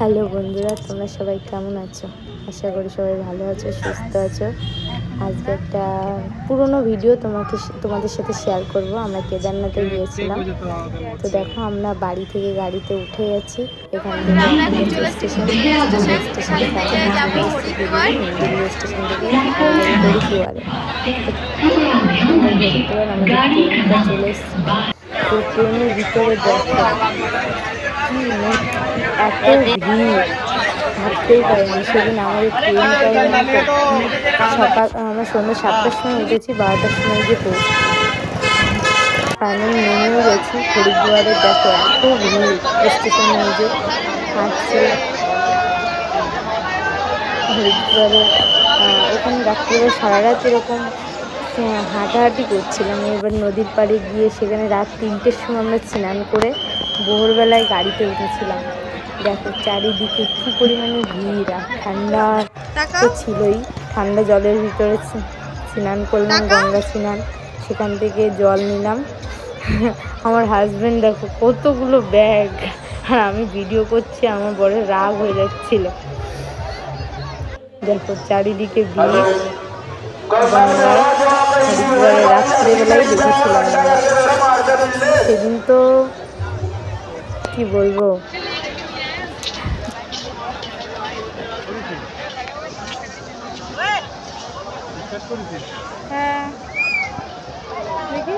Hello বন্ধুরা, তোমরা সবাই কেমন আছো? আশা করি সবাই ভালো আছো, সুস্থ আছো। আজকে একটা পুরনো ভিডিও তোমাদের সাথে শেয়ার করব। আমরা কেদারনাথে গিয়েছিলাম। তো দেখো, আমরা বাড়ি থেকে গাড়িতে উঠে গেছি। এখান থেকে স্টেশন থেকে হরিদ্বারে আমরা চলে এসেছি। তো ট্রেনের ভিতরে দেখো এত ভিড়, ভাবতেই পারিনি। সেদিন আমাদের ট্রেনটা আমরা সন্ধ্যা 7টার সময় উঠেছি, 12টার সময় গিয়ে পৌঁছি। ফাইনালি নেমেও গেছি হরিদ্বারে। দেখো এত ভিড়, স্টেশনে যে হাঁটছে হরিদ্বারে। ওখানে রাত্রিবেলা সারা রাত এরকম হাঁটাহাঁটি করছিলাম। এবার নদীর পাড়ে গিয়ে সেখানে রাত 3টের সময় আমরা স্নান করে ভোরবেলায় গাড়িতে উঠেছিলাম। দেখো চারিদিকে কী পরিমাণে ভিড়, আর ঠান্ডা তো ছিলই। ঠান্ডা জলের ভিতরে স্নান করলাম, গঙ্গা স্নান। সেখান থেকে জল নিলাম। আমার হাজব্যান্ড দেখো কতগুলো ব্যাগ, আর আমি ভিডিও করছি, আমার বড় রাগ হয়ে যাচ্ছিল। দেখো চারিদিকে ভিড়। হরিদ্বারে রাত্রেবেলায় দেখেছিলাম। সেদিন তো কি বলবো, হ্যাঁ দেখি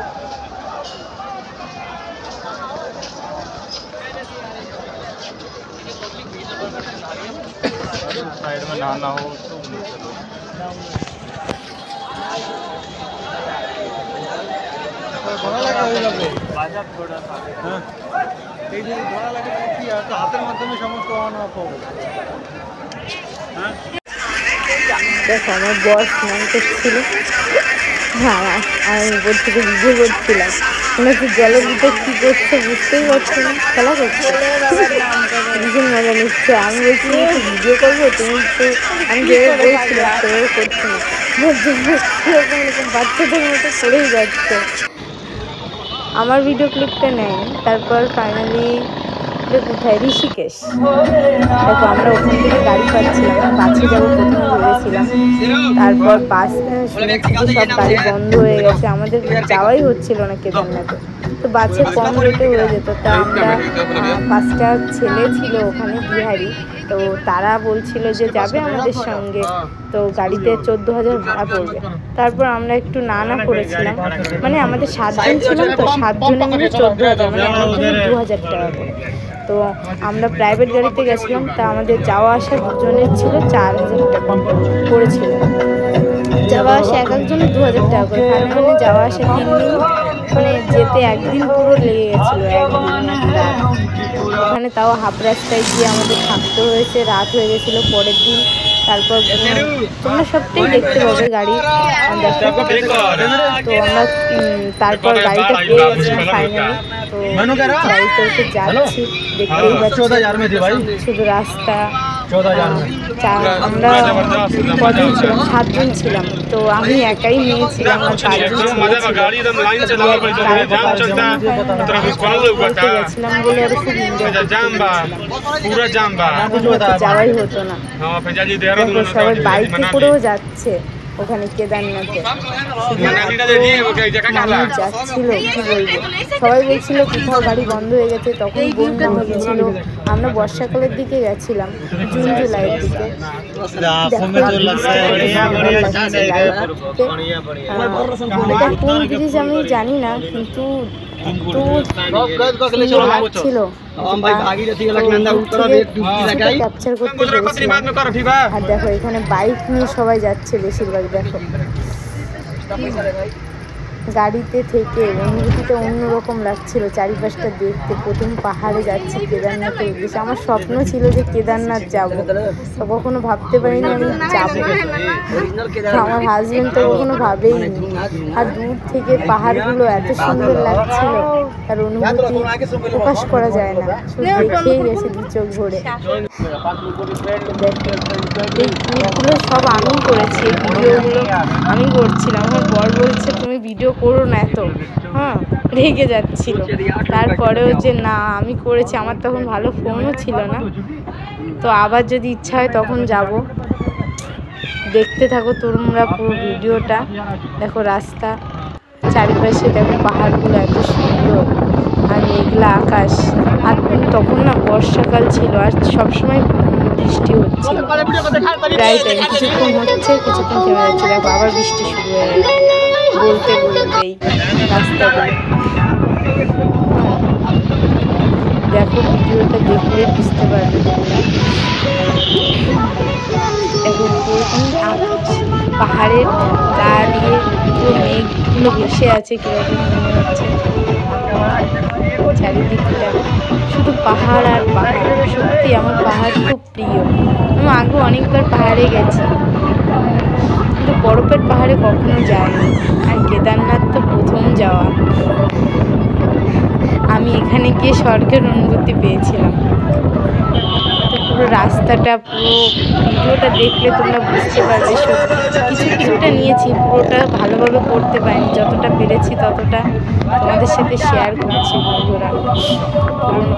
साइड में नहाना हो तो হাতের মাধ্যমে সমস্ত দেখো আমার বর স্নান করছিল, হ্যাঁ আমি উপর থেকে ভিডিও করছিলাম। মনে হচ্ছে জলের ভিতরে কী করছে বুঝতেই পারছি না, খেলা করছে, ভীষণ মজা নিচ্ছে। আমি বলছি একটু ভিডিও করবো, তুমি একটু, আমি যেভাবে বলছিলাম সেভাবে করছি না, এরকম এরকম বাচ্চাদের মতো করেই যাচ্ছে। আমার ভিডিও ক্লিপটা নেয়নি। তারপর ফাইনালি কোথায়, ঋষিকেশ। দেখো আমরা ওখান থেকে গাড়ি পাচ্ছিলাম, বাসে যাবো প্রথমে ভেবেছিলাম। তারপর বাস শুনেছি যে সব গাড়ি বন্ধ হয়ে গেছে, আমাদের যাওয়াই হচ্ছিল না কেদারনাথে। তো বাসে কম রেটে হয়ে যেত। তা আমরা 5টা ছেলে ছিল ওখানে, বিহারি। তো তারা বলছিল যে যাবে আমাদের সঙ্গে, তো গাড়িতে 14,000 ভাড়া পড়বে। তারপর আমরা একটু না করেছিলাম, মানে আমাদের 7 জন ছিলাম, তো 7 জনে মিলে 14,000, মানে একজনের 2,000 টাকা করে। তো আমরা প্রাইভেট গাড়িতে গেছিলাম। তা আমাদের যাওয়া আসা দুজনের ছিল 4,000 টাকা পড়েছিল। যাওয়া আসা এক একজনের 2,000 টাকা করে। ফাইনালি যাওয়া আসা 3 দিন, মানে যেতে একদিন পুরো লেগে গেছিলো, একদিন এক রাত। ওখানে তাও হাফ রাস্তায় গিয়ে আমাদের থাকতে হয়েছে, রাত হয়ে গেছিলো পরের দিন। তারপর তোমরা সবটাই দেখতে পাবে গাড়ি। তো আমরা তারপর গাড়িটা পেয়ে গেছিলাম ফাইনালি। তো গাড়িতে উঠে যাচ্ছি, দেখতেই পাচ্ছি শুধু রাস্তা। আমরা কজন ছিলাম, 7 জন ছিলাম। তো আমি একাই নিয়েছিলাম, আর 5 জন গেছিলাম বলে আরো খুব যাওয়াই হতো না। সবাই বাইকে করেও যাচ্ছে ওখানে কেদারনাথে। যাচ্ছিল কি বলবো, সবাই বলছিল কোথাও গাড়ি বন্ধ হয়ে গেছে। তখন বন্যা হয়েছিল, আমরা বর্ষাকালের দিকে গেছিলাম, জুন জুলাইয়ের দিকে। এটা কোন ব্রিজ আমি জানি না, কিন্তু ছিল ক্যাপচার করতে পেরেছিলাম। আর দেখো এখানে বাইক নিয়ে সবাই যাচ্ছে বেশিরভাগ। দেখো গাড়িতে থেকে অনুভূতিটা অন্যরকম লাগছিল, চারিপাশটা দেখতে। প্রথম পাহাড়ে যাচ্ছি কেদারনাথের উদ্দেশ্যে। আমার স্বপ্ন ছিল যে কেদারনাথ যাবো, তো কখনো ভাবতে পারিনি আমি যাবো। আমার হাজবেন্ড তো কখনো ভাবেইনি। আর দূর থেকে পাহাড়গুলো এত সুন্দর লাগছিল, তার অনুভূতি প্রকাশ করা যায় না, শুধু দেখেই গেছি 2 চোখ ভরে। এই ক্লিপগুলো সব আমি করেছি, এই ভিডিওগুলো আমি করছিলাম। আমার বর বলছে তুমি ভিডিও করো না এত, হ্যাঁ রেগে যাচ্ছিল। তারপরেও যে না আমি করেছি, আমার তখন ভালো ফোনও ছিল না। তো আবার যদি ইচ্ছা হয় তখন যাব। দেখতে থাকো তোমরা পুরো ভিডিওটা। দেখো রাস্তা, চারিপাশে দেখো পাহাড়গুলো এত সুন্দর, আর মেঘলা আকাশ। আর তখন না বর্ষাকাল ছিল, আর সবসময় বৃষ্টি হচ্ছিল প্রায় টাইম। কিছুক্ষণ হচ্ছে, কিছুক্ষণ থেমে যাচ্ছে। দেখো আবার বৃষ্টি শুরু হয়ে গেল বলতে বলতেই রাস্তাগুলো। দেখো ভিডিওটা দেখলে বুঝতে পারবে তোমরা। দেখো আকাশ, পাহাড়ের গা দিয়ে পুরো মেঘগুলো ভেসে আছে, কিরকম মনে হচ্ছে। চারিদিকটা শুধু পাহাড় আর পাহাড়। সত্যি আমার পাহাড় খুব প্রিয়। আমি আগে অনেকবার পাহাড়ে গেছি, কিন্তু বরফের পাহাড়ে কখনো যাইনি। আর কেদারনাথ তো প্রথম যাওয়া। আমি এখানে গিয়ে স্বর্গের অনুভূতি পেয়েছিলাম। তো পুরো রাস্তাটা, পুরো ভিডিওটা দেখলে তোমরা বুঝতে পারবে। সত্যি কিছুটা নিয়েছি, পুরোটা ভালোভাবে করতে পারিনি। যতটা পেরেছি ততটা তোমাদের সাথে শেয়ার করছি বন্ধুরা।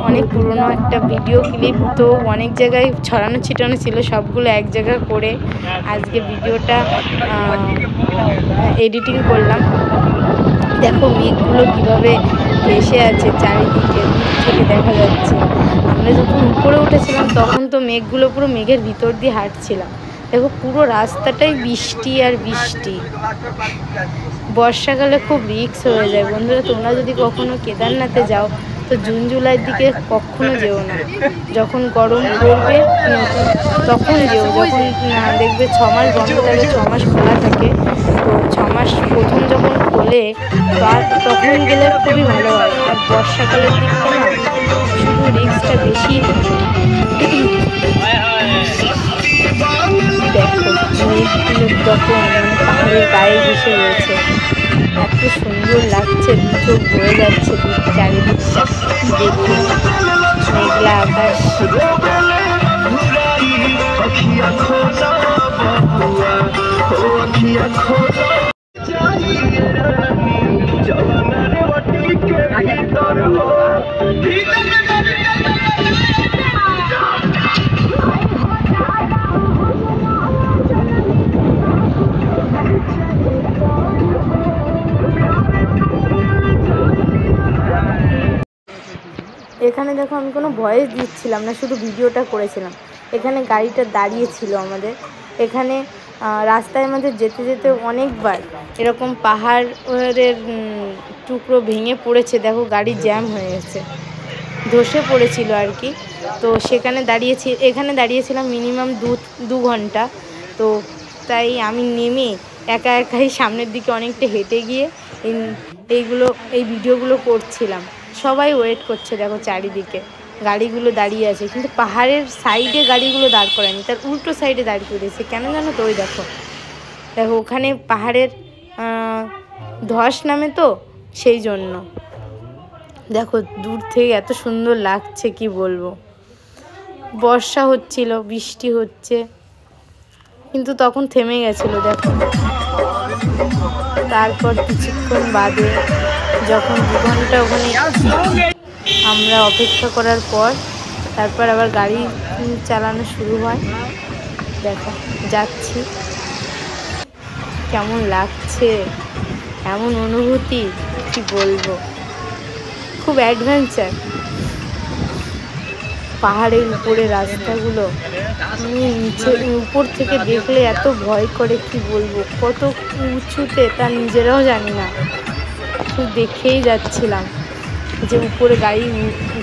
অনেক পুরনো একটা ভিডিও ক্লিপ, তো অনেক জায়গায় ছড়ানো ছিটানো ছিল, সবগুলো এক জায়গায় করে আজকে ভিডিওটা এডিটিং করলাম। দেখো মেঘগুলো কীভাবে ভেসে আছে চারিদিকে, দূর থেকে দেখা যাচ্ছে। আমরা যখন উপরে উঠেছিলাম তখন তো মেঘগুলো পুরো মেঘের ভিতর দিয়ে হাঁটছিলাম। দেখো পুরো রাস্তাটাই বৃষ্টি আর বৃষ্টি। বর্ষাকালে খুব রিস্ক হয়ে যায় বন্ধুরা। তোমরা যদি কখনো কেদারনাথে যাও তো জুন জুলাইয়ের দিকে কখনো যেও না। যখন গরম পড়বে তখন যেও, যখন দেখবে 6 মাস বন্ধ থাকে, 6 মাস খোলা থাকে। তো 6 মাস প্রথম যখন খোলে তখন গেলে খুবই ভালো হয়। আর বর্ষাকালের দিকটা না শুধু রিস্কটা বেশি। দেখো মেঘগুলো তখন পাহাড়ের গায়ে ভেসে রয়েছে, এত সুন্দর লাগছে, চোখ বয়ে যাচ্ছে চারিদিকটা দেখে। মেঘলা আকাশ। এখানে দেখো আমি কোনো ভয়েস দিচ্ছিলাম না, শুধু ভিডিওটা করেছিলাম। এখানে গাড়িটা দাঁড়িয়েছিল আমাদের। এখানে রাস্তায় আমাদের যেতে যেতে অনেকবার এরকম পাহাড়ের টুকরো ভেঙে পড়েছে। দেখো গাড়ি জ্যাম হয়ে গেছে, ধসে পড়েছিল আর কি। তো এখানে দাঁড়িয়েছিলাম মিনিমাম 2 ঘন্টা। তো তাই আমি নেমে একাই সামনের দিকে অনেকটা হেঁটে গিয়ে এই ভিডিওগুলো করছিলাম। সবাই ওয়েট করছে, দেখো চারিদিকে গাড়িগুলো দাঁড়িয়ে আছে, কিন্তু পাহাড়ের সাইডে গাড়িগুলো দাঁড় করায়নি, তার উল্টো সাইডে দাঁড় করেছে। কেন জানো তো? ওই দেখো ওখানে পাহাড়ের ধস নামে, তো সেই জন্য। দেখো দূর থেকে এত সুন্দর লাগছে, কি বলবো। বর্ষা হচ্ছিল, বৃষ্টি হচ্ছে, কিন্তু তখন থেমে গেছিলো। দেখো তারপর কিছুক্ষণ বাদে যখন 2 ঘন্টা ওখানে আমরা অপেক্ষা করার পর তারপর আবার গাড়ি চালানো শুরু হয়। দেখো যাচ্ছি, কেমন লাগছে, এমন অনুভূতি কি বলবো। খুব অ্যাডভেঞ্চার। পাহাড়ের উপরে রাস্তাগুলো নিচে উপর থেকে দেখলে এত ভয় করে, কি বলবো। কত উঁচুতে তা নিজেরাও জানি না, শুধু দেখেই যাচ্ছিলাম যে উপরে গাড়ি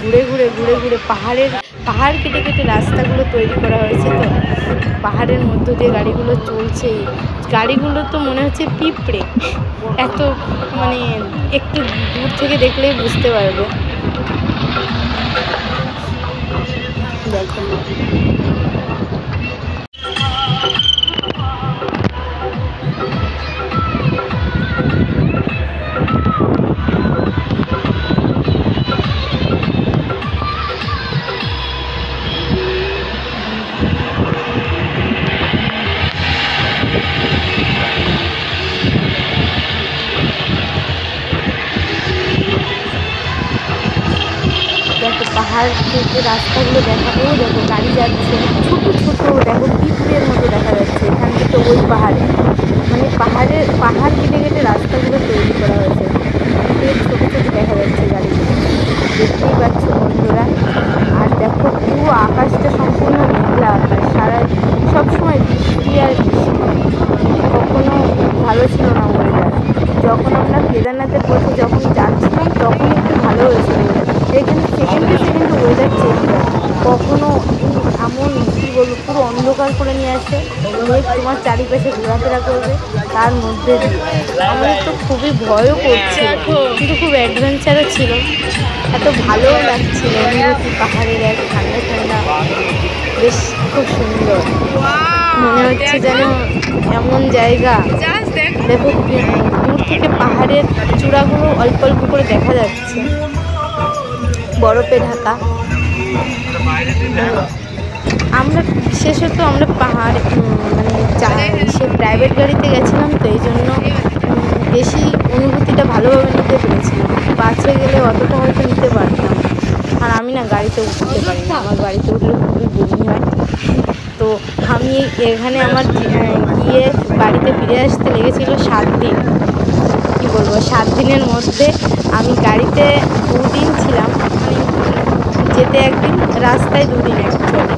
ঘুরে ঘুরে পাহাড় কেটে কেটে রাস্তাগুলো তৈরি করা হয়েছে। তো পাহাড়ের মধ্য দিয়ে গাড়িগুলো চলছে। গাড়িগুলো তো মনে হচ্ছে পিঁপড়ে, এত মানে একটু দূর থেকে দেখলেই বুঝতে পারবে। দেখো পাহাড় থেকে রাস্তাগুলো দেখাবো। দেখো গাড়ি যাচ্ছে ছোটো ছোটো, দেখো পিঁপড়ের মতো দেখা যাচ্ছে এখান থেকে ওই পাহাড়ে, মানে পাহাড় কেটে কেটে রাস্তাগুলো তৈরি করা হয়েছে। পিঁপড়ের ছোটো ছোটো দেখা যাচ্ছে গাড়িগুলো, দেখতেই পাচ্ছ বন্ধুরা। আর দেখো পুরো আকাশটা সম্পূর্ণ মেঘলা আকাশ, সারা সবসময় বৃষ্টি আর বৃষ্টি, কখনো ভালো ছিল না ওয়েদার। যখন আমরা কেদারনাথের পথে যখন যাচ্ছিলাম তখন একটু ভালো হয়েছিল ওয়েদার, এখানে সেকেন্ডে ওয়েদার চেঞ্জ হয়, কখনো এমন কী বলবো পুরো অন্ধকার করে নিয়ে আসে, মেঘ তোমার চারিপাশে ঘোরাফেরা করবে, তার মধ্যে দিয়ে আমাদের তো খুবই ভয়ও করছিল, কিন্তু খুব অ্যাডভেঞ্চারও ছিল, এত ভালোও লাগছিল অনুভূতি, পাহাড়ের এক ঠান্ডা ঠান্ডা, বেশ খুব সুন্দর মনে হচ্ছে যেন এমন জায়গা। দেখো দূর থেকে পাহাড়ের চূড়াগুলো অল্প অল্প করে দেখা যাচ্ছে, বরফে ঢাকা। আমরা বিশেষত পাহাড় মানে সে প্রাইভেট গাড়িতে গেছিলাম, তো এই জন্য বেশি অনুভূতিটা ভালোভাবে নিতে পেরেছিলাম। বাসে গেলে অতটা হয়তো নিতে পারতাম, আর আমি না গাড়িতে উঠতে পারি না, আমার গাড়িতে উঠলে খুবই বমি হয়। তো আমি এখানে আমার গিয়ে বাড়িতে ফিরে আসতে লেগেছিল 7 দিন। কী বলবো, 7 দিনের মধ্যে আমি গাড়িতে 2 দিন ছিলাম, মানে যেতে 1 দিন, রাস্তায় 2 দিন অ্যাকচুয়ালি।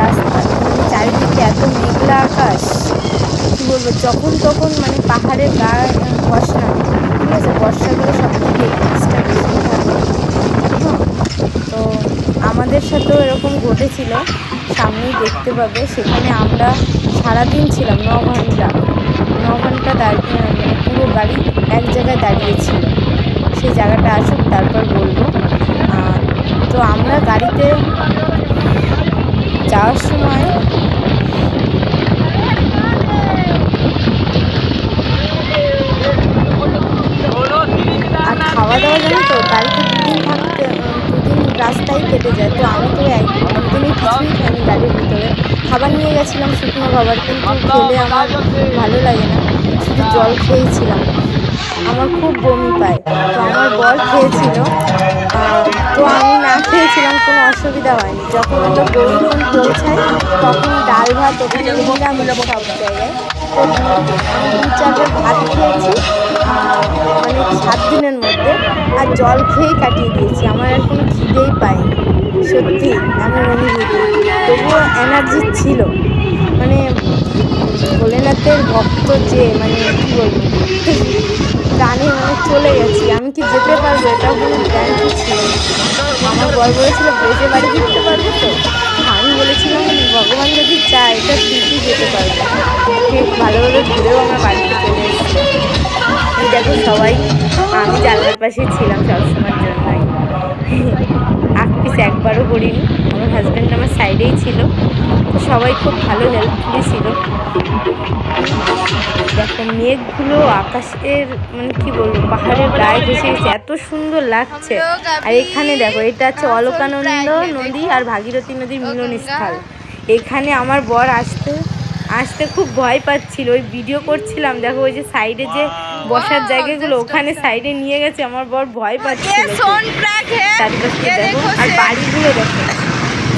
রাস্তা চারিদিকে এত মেঘলা আকাশ, কী বলবো, যখন তখন মানে পাহাড়ের গা ধস নামে, ঠিক আছে, বর্ষাকালে সব থেকে এক্সট্রা বেশি থাকে। তো আমাদের সাথেও এরকম ঘটেছিল, সামনেই দেখতে পাবে। সেখানে আমরা সারাদিন ছিলাম, 9 ঘন্টা দাঁড়িয়ে, মানে পুরো গাড়ি এক জায়গায় দাঁড়িয়েছিল। সেই জায়গাটা আসুক তারপর বলবো। তো আমরা গাড়িতে যাওয়ার সময় আর খাওয়া দাওয়া জানো তো, গাড়িতে 2 দিন রাস্তায় কেটে যায়। তো আমি তো একদিনই কিছুই খাইনি গাড়ির ভিতরে, খাবার নিয়ে গেছিলাম শুকনো খাবার, কিন্তু খেলে আমার ভালো লাগে না, শুধু জল খেয়েছিলাম, আমার খুব বমি পায়। তো আমার বর খেয়েছিল, তো আমি না খেয়েছিলাম, কোনো অসুবিধা হয়নি। যখন আমরা গৌরীকুণ্ড পৌঁছাই তখন ডাল ভাত ওখানে নিরামিষ সব জায়গায়, তো আমি 2-4 বার ভাত খেয়েছি মানে 7 দিনের মধ্যে, আর জল খেয়েই কাটিয়ে দিয়েছি, আমার আর কোনো খিদেই পাইনি, সত্যি এমন অনুভূতি। তবুও এনার্জি ছিল, মানে ভোলেনাথের ভক্ত যে, মানে কী বলবো, প্রাণে মানে চলে গেছি। আমি কি যেতে পারবো এটাও কোনো গ্যারান্টি ছিল না। আমার বর বলেছিল বেঁচে বাড়ি ফিরতে পারবো তো, আমি বলেছিলাম ভগবান যদি চায় এটা ঠিকই যেতে পারবো। ঠিক ভালোভাবে ঘুরেও আমরা বাড়িতে চলে এসেছি। এই দেখো সবাই, আমি জানলার পাশেই ছিলাম সবসময়ের জন্যই, আঁকপিস একবারও করিনি। আমার হাজব্যান্ড আমার সাইডেই ছিল, তো সবাই খুব ভালো হেল্পফুলি ছিল। দেখো মেঘগুলো আকাশের, মানে কি বলবো, পাহাড়ের গায়ে ভেসে গেছে, এত সুন্দর লাগছে। আর এখানে দেখো, এটা হচ্ছে অলকানন্দ নদী আর ভাগীরথী নদীর মিলনস্থল। এখানে আমার বর আসতে খুব ভয় পাচ্ছিল, ওই ভিডিও করছিলাম, দেখো ওই যে সাইডে যে বসার জায়গাগুলো, ওখানে সাইডে নিয়ে গেছে, আমার বর ভয় পাচ্ছিল। চারপাশে দেখো, আর বাড়িগুলো দেখো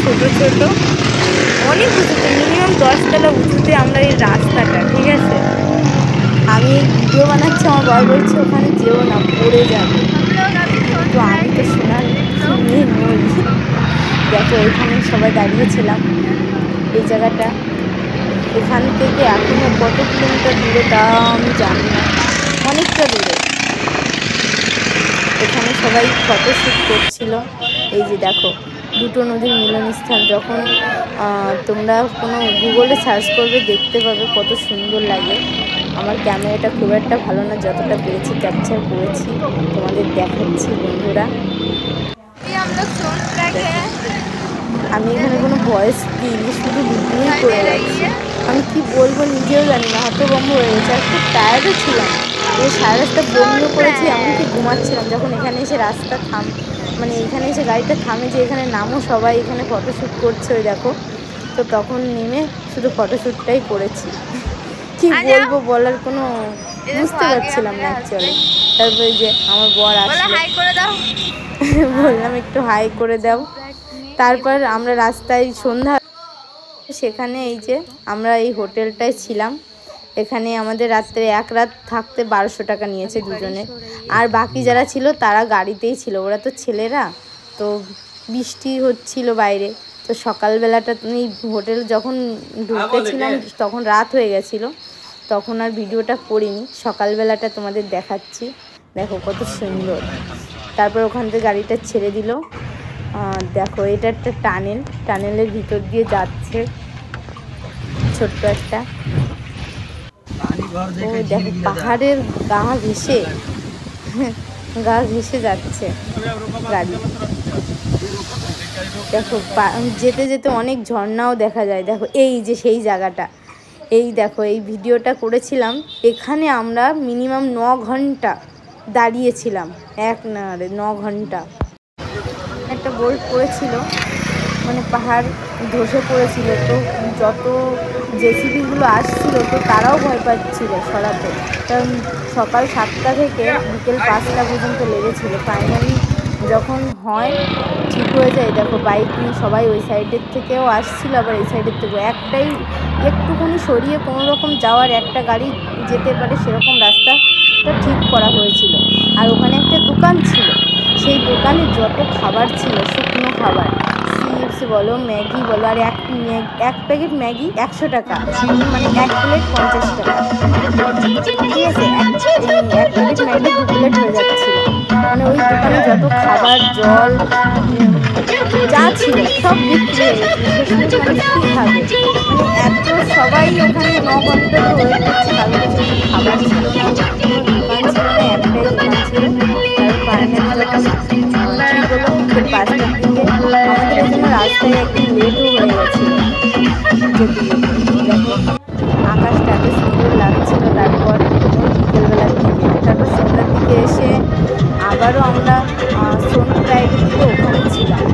ছোট ছোট, অনেক উঁচুতে, মিনিমাম 10 তলা উঁচুতে আমরা এই রাস্তাটা, ঠিক আছে। আমি ভিডিও বানাচ্ছি, আমার বর বলছে ওখানে যেও না, পড়ে যাবে, তো আমি তো শুনিয়ে নই। দেখো এখানে সবাই দাঁড়িয়েছিলাম, এই জায়গাটা এখান থেকে এখনো কত কিলোমিটার দূরে তা আমি জানি না, অনেকটা দূরে। এখানে সবাই ফটোশ্যুট করছিল। এই যে দেখো দুটো নদীর মিলনস্থল, যখন তোমরা কোনো গুগলে সার্চ করবে দেখতে পাবে কত সুন্দর লাগে। আমার ক্যামেরাটা খুব একটা ভালো না, যতটা পেরেছি ক্যাপচার করেছি, তোমাদের দেখাচ্ছি বন্ধুরা। আমি এখানে কোনো ভয়েস দিইনি, শুধু ভিডিওই করে যাচ্ছি। আমি কি বলবো নিজেও জানি না, হতভম্ব হয়ে গেছে, আর খুব টায়ার্ডও ছিলাম। এই সারা রাস্তা বমিও করেছি, এমনকি ঘুমাচ্ছিলাম। যখন এখানে এসে মানে এখানে এসে গাড়িটা থামে, যে এখানে নামো সবাই, এখানে ফটোশ্যুট করছে ওই দেখো, তো তখন নেমে শুধু ফটোশ্যুটটাই করেছি। কি বলবো, বলার কোনো বুঝতে পারছিলাম না অ্যাকচুয়ালি। তারপরে যে আমার বর আসলো, হাই করে দাও বললাম একটু হাই করে দাও। তারপর আমরা রাস্তায় সন্ধ্যা, সেখানে এই যে আমরা এই হোটেলটায় ছিলাম। এখানে আমাদের রাত্রে এক রাত থাকতে 1200 টাকা নিয়েছে দুজনে। আর বাকি যারা ছিল তারা গাড়িতেই ছিল, ওরা তো ছেলেরা। তো বৃষ্টি হচ্ছিল বাইরে, তো সকালবেলাটা এই হোটেল যখন ঢুকেছিলাম তখন রাত হয়ে গেছিলো, তখন আর ভিডিওটা করিনি। সকালবেলাটা তোমাদের দেখাচ্ছি, দেখো কত সুন্দর। তারপর ওখান থেকে গাড়িটা ছেড়ে দিল। দেখো এটা একটা টানেলের ভিতর দিয়ে যাচ্ছে ছোট্ট একটা। ও দেখো পাহাড়ের গা ঘেঁষে যাচ্ছে গাড়ি। দেখো যেতে যেতে অনেক ঝর্ণাও দেখা যায়। দেখো এই যে সেই জায়গাটা, এই দেখো এই ভিডিওটা করেছিলাম এখানে আমরা মিনিমাম 9 ঘন্টা দাঁড়িয়েছিলাম, 9 ঘন্টা। একটা বোল্ট পড়েছিল, মানে পাহাড় ধসে পড়েছিল, তো যত জেসিবিগুলো আসছিল তো তারাও ভয় পাচ্ছিল সরাতে। কারণ সকাল 7টা থেকে বিকেল 5টা পর্যন্ত লেগেছিল। ফাইনালি যখন হয় ঠিক হয়ে যায়। দেখো বাইক নিয়ে সবাই ওই সাইডের থেকেও আসছিল, আবার এই সাইডের থেকেও। একটাই একটুখানি সরিয়ে কোনো রকম যাওয়ার, একটা গাড়ি যেতে পারে সেরকম রাস্তাটা ঠিক করা হয়েছিল। আর ওখানে একটা দোকান ছিল, সেই দোকানে যত খাবার ছিল, শুকনো খাবার, চিপস বলো, ম্যাগি বলো, আর এক প্যাকেট ম্যাগি 100 টাকা, মানে 1 প্লেট 50 টাকা, ঠিক আছে। এক প্যাকেট ম্যাগি 2 প্লেট হয়ে যাচ্ছিল। মানে ওই দোকানে যত খাবার, জল যা ছিল সব বিক্রি হয়ে গেছিলো। শেষমেশ মানুষ কী খাবে, মানে এত সবাই ওখানে 9 ঘন্টা ধরে ওয়েট করছে, কারোর কাছে খাবার ছিল না, কোনো দোকান ছিল না, একটাই দোকান ছিল। তার ফাইনালি যখন ঠিক হলো বিকেল 5টার দিকে, আমাদের এখানে রাস্তায় একদিন লেটও হয়ে গেছিলো যেতে যেতে। দেখো আকাশটা এত সুন্দর লাগছিল। তারপর বিকেলবেলার দিকে, তারপর সন্ধ্যার দিকে এসে আবারও আমরা সোনপ্রাইডের দিকে ওখানে ছিলাম।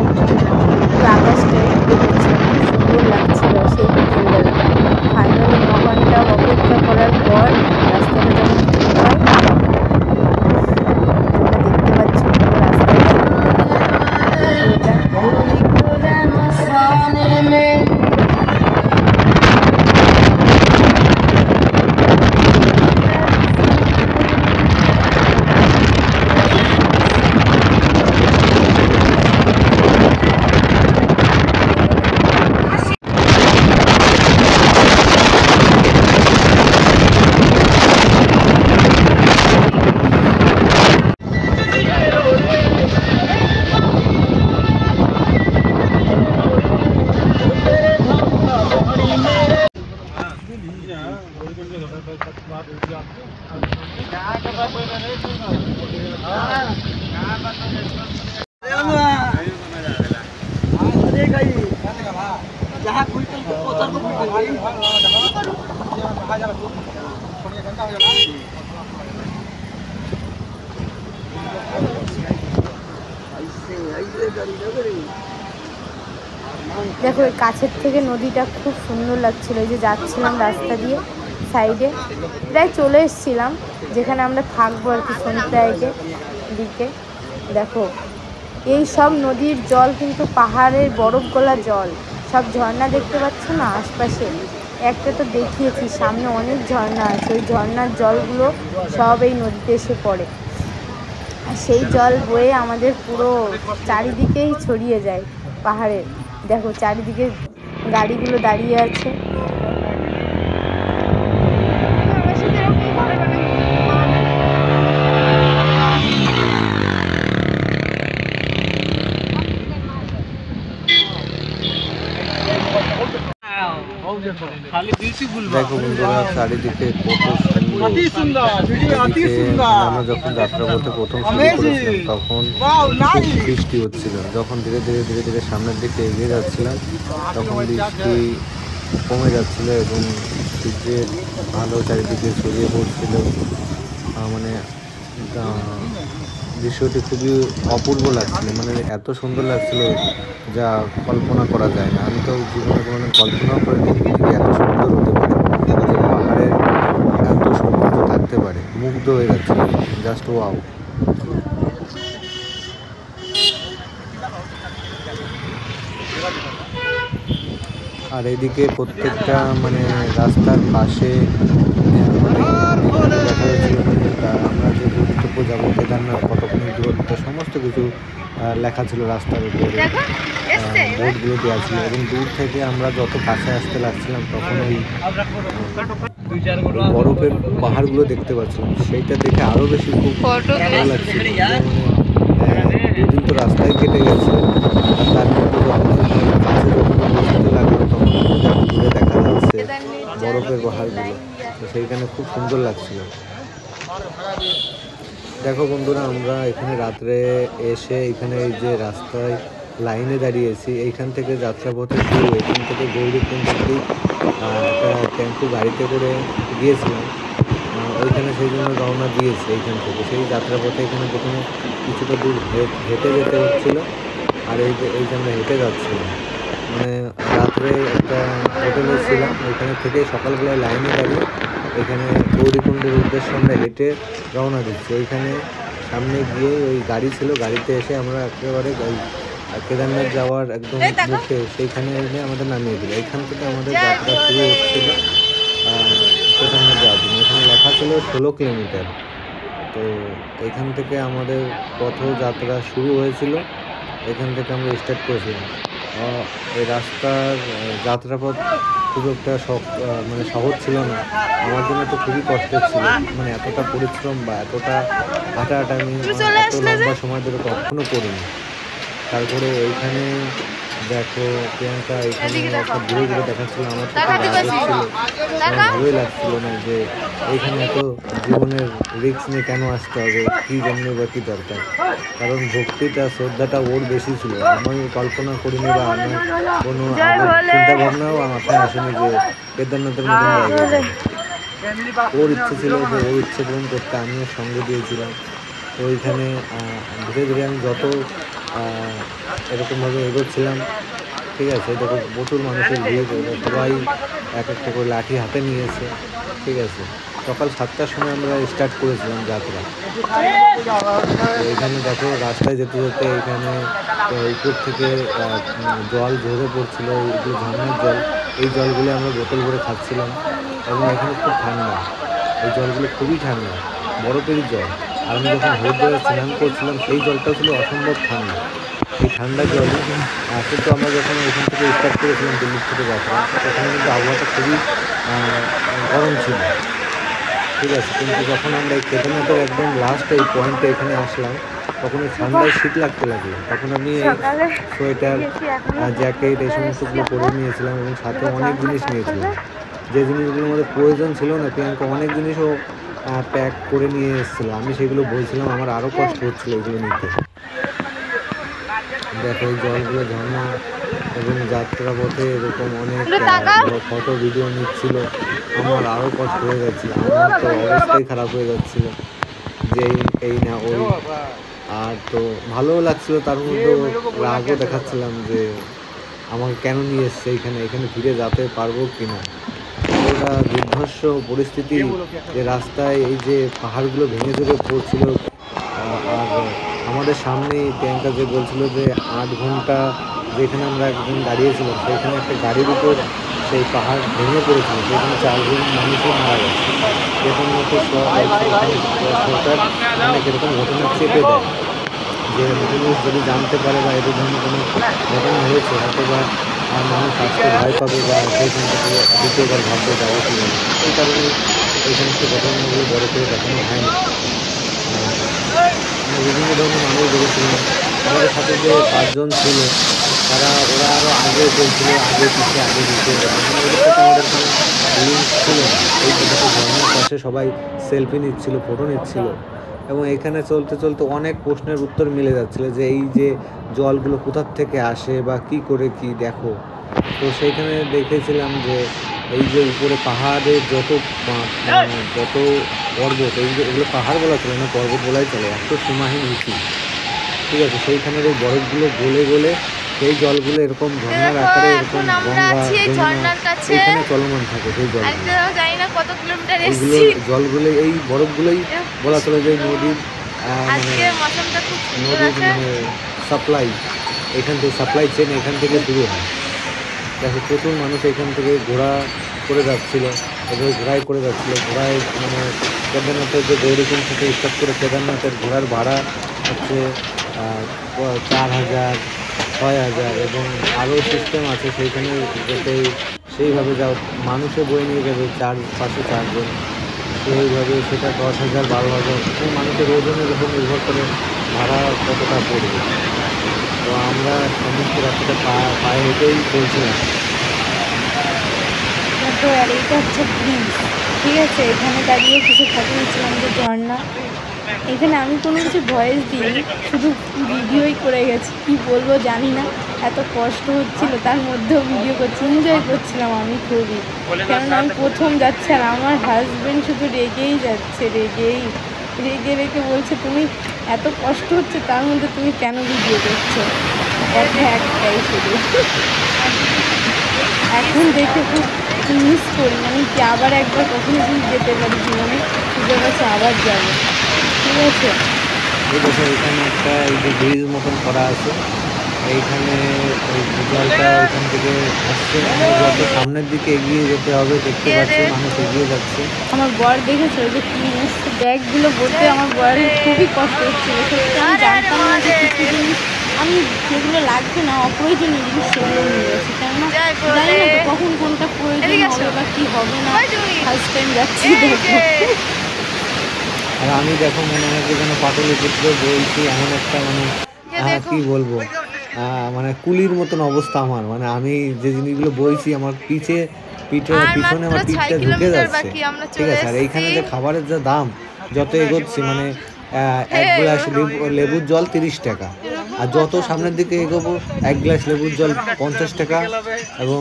আকাশটা দেখেছি সুন্দর লাগছিল সেই বিকেলবেলা। ফাইনালি 9 ঘন্টা অপেক্ষা করার পর রাস্তাটা যখন ঠিক হয়, দেখতে পাচ্ছি পুরো রাস্তাটা। দেখো এই কাছের থেকে নদীটা খুব সুন্দর লাগছিল। এই যে যাচ্ছিলাম রাস্তা দিয়ে সাইডে, প্রায় চলে এসেছিলাম যেখানে আমরা থাকবো আর কি, সোনপ্রাইডের দিকে। দেখো এই সব নদীর জল কিন্তু পাহাড়ের বরফ গলা জল, সব ঝর্ণা দেখতে পাচ্ছ না আশপাশে। একটা তো দেখিয়েছি, সামনে অনেক ঝর্ণা আছে, ওই ঝর্ণার জলগুলো সব এই নদীতে এসে পড়ে। আর সেই জল বয়ে আমাদের পুরো চারিদিকেই ছড়িয়ে যায় পাহাড়ে। দেখো চারিদিকে গাড়িগুলো দাঁড়িয়ে আছে। দেখো বন্ধুরা চারিদিকে কত সুন্দর। আমরা যখন যাত্রা করতে প্রথম শুরু করেছিলাম তখন বৃষ্টি হচ্ছিল। যখন ধীরে ধীরে ধীরে ধীরে সামনের দিকে এগিয়ে যাচ্ছিলাম তখন বৃষ্টি কমে যাচ্ছিল এবং সূর্যের আলো চারিদিকে ছড়িয়ে পড়ছিল। মানে দৃশ্যটি খুবই অপূর্ব লাগছিল, মানে এত সুন্দর লাগছিল যা কল্পনা করা যায় না। আমি তো জীবনে কোনোদিন কল্পনাও করিনি পৃথিবী এত সুন্দর হতে পারে, যে পাহাড়ের এত সৌন্দর্য থাকে। করতে পারে, মুগ্ধ হয়ে যাচ্ছিল, জাস্ট ওয়াও। আর এদিকে প্রত্যেকটা মানে রাস্তার পাশে মানে এখানে দেখা যাচ্ছিল আমরা যে গন্তব্য যাবো কেদারনাথ কতক্ষণ দূরত্ব সমস্ত কিছু লেখা ছিল রাস্তার উপরে, বোর্ডগুলো দেওয়া ছিল। এবং দূর থেকে আমরা যত কাছে আসতে লাগছিলাম তখন ওই বরফের পাহাড়গুলো দেখতে পাচ্ছিলাম, সেইটা দেখে আরও বেশি খুব ভালো লাগছিল। দুদিন তো রাস্তায় কেটে গেছে, আর তার মধ্যে যখন কাছে যখন পৌঁছতে লাগলো তখন দূরে দেখা যাচ্ছে বরফের পাহাড়গুলো, তো সেইখানে খুব সুন্দর লাগছিল। দেখো বন্ধুরা, আমরা এখানে রাত্রে এসে এখানে এই যে রাস্তায় লাইনে দাঁড়িয়েছি, এইখান থেকে যাত্রাপথে শুরু, এখান থেকে গৌরীকুণ্ড অবধি একটা টেম্পু গাড়িতে করে গিয়েছিলাম ওইখানে, সেই জন্য রওনা দিয়েছি এইখান থেকে। সেই যাত্রাপথে এখানে প্রথমে কিছুটা দূর হেঁটে যেতে হচ্ছিলো, আর এইখানে হেঁটে যাচ্ছিলাম। মানে রাত্রে একটা হোটেলে ছিলাম, ওইখানে থেকে সকালবেলায় লাইনে দাঁড়িয়ে এখানে গৌরীকুণ্ডের উদ্দেশ্যে আমরা হেঁটে রওনা দিচ্ছি। ওইখানে সামনে গিয়ে ওই গাড়ি ছিল, গাড়িতে এসে আমরা একেবারে কেদারনাথ যাওয়ার একদম মুখে সেইখানে এনে আমাদের নামিয়ে দিল। এইখান থেকে আমাদের যাত্রা শুরু হচ্ছিল কেদারনাথ যাওয়ার জন্য। এখানে লেখা ছিল 16 কিলোমিটার। তো এখান থেকে আমাদের পথযাত্রা শুরু হয়েছিল, এখান থেকে আমরা স্টার্ট করেছিলাম। এই রাস্তার যাত্রাপথ খুব একটা মানে সহজ ছিল না, আমার জন্য তো খুবই কষ্টের ছিল। মানে এতটা পরিশ্রম বা এতটা হাঁটাহাঁটা আমি এত লম্বা সময় ধরে কখনো করিনি। তারপরে এইখানে দেখো প্রিয়াঙ্কা এখানে একটা ঘুরে ঘুরে দেখাচ্ছিল, আমার তো খুব রাগ হচ্ছিল, ভালোই লাগছিল না যে এইখানে এত জীবনের রিস্ক নিয়ে কেন আসতে হবে, কী জন্য বা কী দরকার। কারণ ভক্তিটা শ্রদ্ধাটা ওর বেশি ছিল, আমি কল্পনা করিনি বা আমার কোনো চিন্তা ভাবনাও মাথায় আসেনি যে কেদারনাথের মতন জায়গায়। ওর ইচ্ছে ছিল যে ওর ইচ্ছে পূরণ করতে, আমিও সঙ্গে দিয়েছিলাম। তো ওইখানে ধীরে ধীরে আমি যত এরকমভাবে এগোচ্ছিলাম, ঠিক আছে, দেখো প্রচুর মানুষের ভিড়, সবাই এক একটা করে লাঠি হাতে নিয়েছে, ঠিক আছে। সকাল 7টার সময় আমরা স্টার্ট করেছিলাম যাত্রা। এখানে দেখো রাস্তায় যেতে যেতে এখানে উপর থেকে জল ঝরে পড়ছিল, এগুলো ঝর্ণার জল, এই জলগুলো আমরা বোতল ভরে খাচ্ছিলাম। এবং এখানে খুব ঠান্ডা, এই জলগুলো খুবই ঠান্ডা, বরফেরই জল। আর আমি যখন হরিদ্বারে স্নান করছিলাম সেই জলটা ছিল অসম্ভব ঠান্ডা, এই ঠান্ডা জল। কিন্তু আমরা যখন এখান থেকে স্টার্ট করেছিলাম দিল্লির থেকে যাত্রা, তখন কিন্তু আবহাওয়াটা খুবই গরম ছিল, ঠিক আছে। কিন্তু যখন আমরা এই কেদারনাথের একদম লাস্ট এই পয়েন্টে এখানে আসলাম, তখন এই ঠান্ডায় শীত লাগতে লাগলো। তখন আমি সোয়েটার, জ্যাকেট এই সমস্তগুলো পরে নিয়েছিলাম এবং সাথে অনেক জিনিস নিয়েছিলাম, যে জিনিসগুলোর মধ্যে প্রয়োজন ছিল না। প্রিয়াঙ্কা অনেক জিনিসও প্যাক করে নিয়ে এসেছিলো, আমি সেগুলো বলছিলাম, আমার আরও কষ্ট হচ্ছিলো এগুলো নিতে। দেখো এই জলগুলো ঝর্ণা এবং যাত্রাপথে এরকম অনেক ফটো ভিডিও নিচ্ছিল, আমার আরও কষ্ট হয়ে যাচ্ছিলো, আমার তো অবস্থাই খারাপ হয়ে যাচ্ছিলো যে এই না ওই। আর তো ভালোও লাগছিলো, তার মধ্যে রাগও দেখাচ্ছিলাম যে আমাকে কেন নিয়ে এসছে এখানে, এখানে ফিরে যেতে পারবো কিনা। একটা দুর্ধর্ষ পরিস্থিতি, যে রাস্তায় এই যে পাহাড়গুলো ভেঙে চুরে পড়ছিল। আর আমাদের সামনেই প্রিয়াঙ্কা যে বলছিল যে 8 ঘন্টা যেখানে আমরা একদিন দাঁড়িয়েছিলাম, সেখানে একটা গাড়ির উপর সেই পাহাড় ভেঙে পড়েছিল, সেখানে 4 জন মানুষও মারা গেছে। এরকম মতো সরকার অনেক এরকম ঘটনা চেপে দেয়, যে মানুষ যদি জানতে পারে বা এদের ধরনের কোনো ঘটনা হয়েছে হয়তো বা মানুষ আসতে ভয় পাবে বা সেইখান থেকে দ্বিতীয়বার ভাবতে যাওয়া কি হবে। এই কারণে এই সমস্ত ঘটনাগুলো বড় করে দেখানো হয় না। বিভিন্ন ধরনের মানুষ দেখেছিলাম, আমাদের সাথে যে 5 জন ছিল ওরা আরও আগে চলছিল, আগে পিছিয়ে ওদের সাথে আমাদের কোনো লিঙ্ক ছিল না। এই ঝর্ণার পাশে সবাই সেলফি নিচ্ছিল, ফটো নিচ্ছিল, এবং এখানে চলতে চলতে অনেক প্রশ্নের উত্তর মিলে যাচ্ছিলো যে এই যে জলগুলো কোথার থেকে আসে বা কি করে কি দেখো। তো সেইখানে দেখেছিলাম যে এই যে উপরে পাহাড়ের যত পর্বত, এগুলো পাহাড় বলা চলে না, পর্বত বলাই চলে, এত সীমাহীন উঁচু, ঠিক আছে। সেইখানের এই বরফগুলো গলে গলে সেই জলগুলো এরকম ঝর্ণার আকারে এরকম গঙ্গা এখানে চলমান থাকে। সেই জলগুলো জলগুলো এই বরফগুলোই বলা চলে যায় নদীর মানে সাপ্লাই, এখান থেকে সাপ্লাই চেন এখান থেকে শুরু হয়। দেখো প্রচুর মানুষ এখান থেকে ঘোড়া করে যাচ্ছিল, এভাবে ঘোড়ায় করে যাচ্ছিল। ঘোড়ায় মানে কেদারনাথের যে গৌরীকুণ্ড থেকে স্টার্ট করে কেদারনাথের ঘোড়ার ভাড়া হচ্ছে 4000, 6000 এবং আরও সিস্টেম আছে সেইখানে যেতে সেইভাবে যাও মানুষে বয়ে নিয়ে যাবে 4-5-4 জন, সেইভাবে সেটা 10,000, 12,000 সেই মানুষের ওজনের উপর নির্ভর করে ভাড়া কতটা পড়বে। তো আমরা সমস্ত রাস্তাটা পায়ে হেঁটেই চলছিলাম। তো আর এইটা হচ্ছে ব্রিজ, ঠিক আছে। এখানে দাঁড়িয়ে কিছু ফটো নিচ্ছিলাম যে ঝর্ণা। এখানে আমি কোনো কিছু ভয়েস দিই, শুধু ভিডিওই করে গেছি। কি বলবো জানি না, এত কষ্ট হচ্ছিল তার মধ্যেও ভিডিও করছি, এনজয় করছিলাম আমি খুবই। কেননা আমি প্রথম যাচ্ছি আর আমার হাজব্যান্ড শুধু রেগেই যাচ্ছে, রেগে বলছে তুমি এত কষ্ট হচ্ছে তার মধ্যে তুমি কেন ভিডিও করছো। কথা একটাই শুধু। এখন দেখে খুব মিস করি, মানে কি আবার একবার কখনো যদি যেতে পারি জীবনে পুজোর কাছে আবার যাবো, ঠিক আছে। এখানে একটা এই যে ব্রিজ মতন করা আছে, এইখানে ওই জলটা ওইখান থেকে আসছে, যত সামনের দিকে এগিয়ে যেতে হবে দেখতে পাচ্ছি মানুষ এগিয়ে যাচ্ছে। আমার বর দেখেছে ওই যে কি ব্যাগগুলো বলতে আমার বরের খুবই কষ্ট হচ্ছিল। সত্যি আমি জানতাম না যে কিছু জিনিস আমি যেগুলো লাগবে না অপ্রয়োজনীয় জিনিস সেগুলো নিয়ে গেছি, কেননা জানি না তো কখন কোনটা প্রয়োজন হবে বা কী হবে না। ফার্স্ট টাইম যাচ্ছি দেখো। আর আমি দেখো মনে হয় যেন পাটলিপুত্র বলছি, এমন একটা মানে কি বলবো মানে কুলির মতন অবস্থা আমার। মানে আমি যে জিনিসগুলো বলছি আমার পিছনে আমার পিঠটা ঢুকে যাচ্ছে, ঠিক আছে। আর এইখানে যে খাবারের যা দাম যত এগোচ্ছি, মানে 1 গ্লাস লেবুর জল 30 টাকা, আর যত সামনের দিকে এগোবো 1 গ্লাস লেবুর জল 50 টাকা। এবং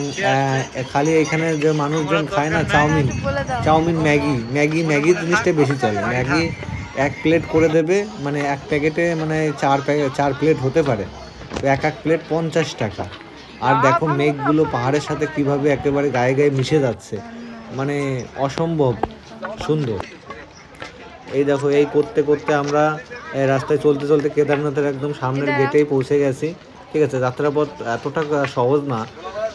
খালি এখানে যে মানুষজন খায় না চাউমিন ম্যাগি জিনিসটা বেশি চলে। ম্যাগি 1 প্লেট করে দেবে, মানে 1 প্যাকেটে মানে 4 প্লেট হতে পারে, তো 1 প্লেট 50 টাকা। আর দেখো মেঘগুলো পাহাড়ের সাথে কিভাবে একেবারে গায়ে মিশে যাচ্ছে, মানে অসম্ভব সুন্দর। এই দেখো এই করতে করতে আমরা রাস্তায় চলতে কেদারনাথের একদম সামনের গেটেই পৌঁছে গেছি, ঠিক আছে। যাত্রাপথ এতটা সহজ না,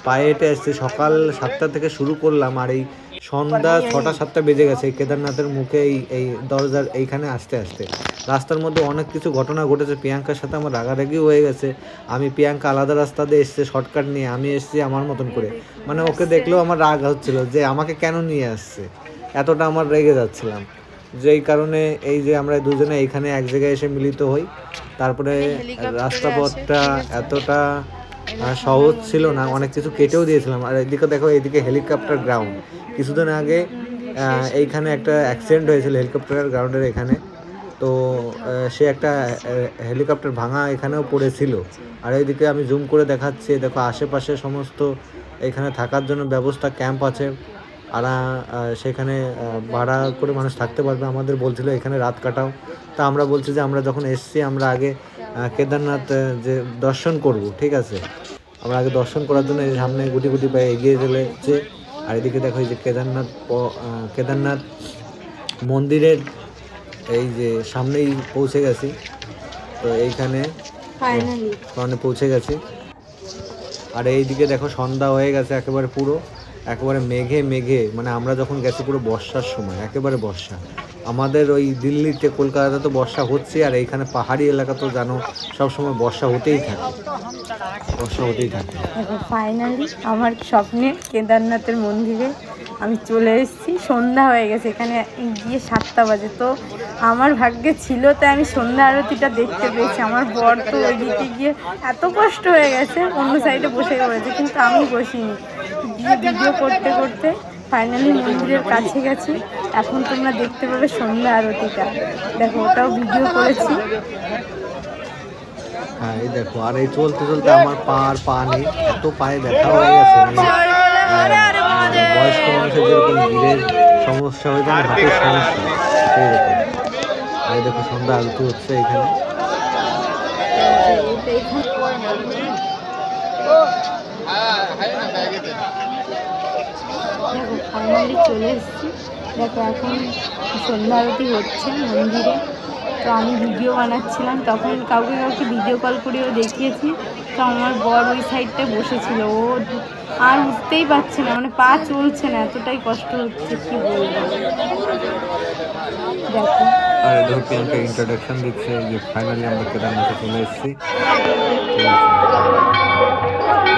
পায়ে হেঁটে আসছি। সকাল 7টা থেকে শুরু করলাম আর এই সন্ধ্যা 6টা-7টা বেজে গেছে এই কেদারনাথের মুখে এই দরজার এইখানে আসতে রাস্তার মধ্যে অনেক কিছু ঘটনা ঘটেছে। প্রিয়াঙ্কার সাথে আমার রাগারাগিও হয়ে গেছে। প্রিয়াঙ্কা আলাদা রাস্তা দিয়ে এসছে শর্টকাট নিয়ে, আমি এসছি আমার মতন করে। মানে ওকে দেখলেও আমার রাগ হচ্ছিল যে আমাকে কেন নিয়ে আসছে, এতটা আমার রেগে যাচ্ছিলাম। যেই কারণে এই যে আমরা দুজনে এইখানে এক জায়গায় এসে মিলিত হই। তারপরে রাস্তাপথটা এতটা সহজ ছিল না, অনেক কিছু কেটেও দিয়েছিলাম। আর এদিকে দেখো, এইদিকে হেলিকপ্টার গ্রাউন্ড। কিছুদিন আগে এইখানে একটা অ্যাক্সিডেন্ট হয়েছিল হেলিকপ্টার গ্রাউন্ডের এখানে, তো সে একটা হেলিকপ্টার ভাঙা এখানেও পড়েছিল। আর এইদিকে আমি জুম করে দেখাচ্ছি, দেখো আশেপাশে সমস্ত এখানে থাকার জন্য ব্যবস্থা, ক্যাম্প আছে। আর সেখানে ভাড়া করে মানুষ থাকতে পারবে। আমাদের বলছিল এখানে রাত কাটাও, তা আমরা বলছি যে আমরা যখন এসছি আমরা আগে কেদারনাথ যে দর্শন করব, ঠিক আছে। আমরা আগে দর্শন করার জন্য সামনে গুটি পায়ে এগিয়ে চলেছে। আর এদিকে দেখো এই যে কেদারনাথ মন্দিরের এই যে সামনেই পৌঁছে গেছি। তো এইখানে পৌঁছে গেছি। আর এইদিকে দেখো সন্ধ্যা হয়ে গেছে একেবারে মেঘে, মানে আমরা যখন গেছি পুরো বর্ষার সময়, একেবারে বর্ষা। আমাদের ওই দিল্লিতে কলকাতাতে তো বর্ষা হচ্ছে, আর এইখানে পাহাড়ি এলাকা তো জানো সবসময় বর্ষা হতেই থাকে। ফাইনালি আমার স্বপ্নের কেদারনাথের মন্দিরে আমি চলে এসেছি। সন্ধ্যা হয়ে গেছে, এখানে গিয়ে 7টা বাজে। তো আমার ভাগ্যে ছিল তাই আমি সন্ধ্যা আরতিটা দেখতে পেয়েছি। আমার বর তো ওইদিকে গিয়ে এত কষ্ট হয়ে গেছে, অন্য সাইডে বসে পড়েছে, কিন্তু আমি বসিনি। গিয়ে ভিডিও করতে ফাইনালি মন্দিরের কাছে গেছি। এখন তোমরা দেখতে পাবে সন্ধ্যা আরতিটা, দেখো ওটাও ভিডিও করেছি। হ্যাঁ এই দেখো, আর এই চলতে আমার পা নেই, এত পায়ে ব্যথা হয়ে গেছে। বয়স্ক মানুষের যেরকম ভিড়ের সমস্যা হয়ে যায়, হাতের সমস্যা সেই রকম। আর দেখো সন্ধ্যা আরতি হচ্ছে এখানে। দেখো ফাইনালি চলে এসেছি। দেখো এখন সন্ধ্যা আরতি হচ্ছে মন্দিরে। তো আমি ভিডিও বানাচ্ছিলাম, তখন কাউকে কাউকে ভিডিও কল করেও দেখিয়েছি। তো আমার বর ওই সাইডটা বসেছিল, ও আর উঠতেই পারছে না, মানে পা চলছে না, এতটাই কষ্ট হচ্ছে কি বলবো। দেখো আর দেখো প্রিয়াঙ্কা ইন্ট্রোডাকশন দিচ্ছে যে ফাইনালি আমরা কেদারনাথে চলে এসেছি।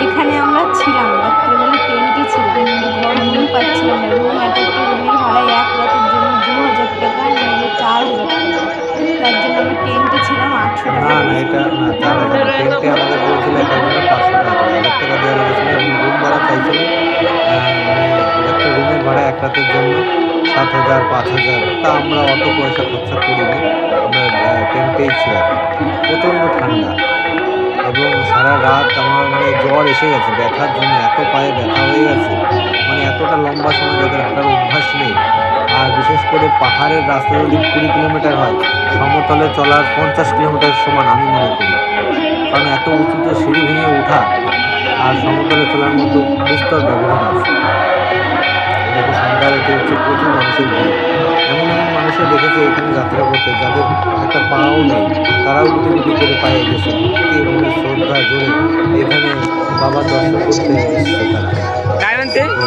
এখানে আমরা ছিলাম রাত্রেবেলা, টেন্টে ছিলাম, ঘর রুম পাচ্ছিলাম না। রুম এক একটা রুমের ভাড়া এক রাতের জন্য 2000 টাকা, নাহলে 4000 টাকা। তার জন্য আমরা টেন্টে ছিলাম 800 টাকা। না না, এটা না, 4000 টেন্টে আমাদের বলছিল 500 টাকা, 1000 টাকা দেওয়া লেগেছিল। এবং রুম ভাড়া চাইছিল, মানে একটা রুমের ভাড়া এক রাতের জন্য 7000 5000। তা আমরা অত পয়সা খরচা করিনি, আমরা টেন্টেই ছিলাম। প্রচণ্ড ঠান্ডা এবং সারা রাত আমার মানে জ্বর এসে গেছে ব্যথার জন্য, এত পায়ে ব্যথা হয়ে গেছে, মানে এতটা লম্বা সময় যাদের হাঁটার অভ্যাস নেই। আর বিশেষ করে পাহাড়ের রাস্তা যদি 20 কিলোমিটার হয়, সমতলে চলার 50 কিলোমিটার সমান আমি মনে করি। কারণ এত উঁচুতে সিঁড়ি ভেঙে ওঠা আর সমতলে চলার মতো বিস্তর ব্যবধান আছে। দেখো সন্ধ্যা রেখে হচ্ছে প্রচুর মানুষের ভিড়। এমন এমন মানুষও দেখেছে এখানে যাত্রা করতে যাদের একটা পাও নেই, তারাও গুটি গুটি করে পায়ে গেছে, ভক্তি এবং শ্রদ্ধা জোরে এখানে বাবার দর্শন করতে এসেছে তারা। তো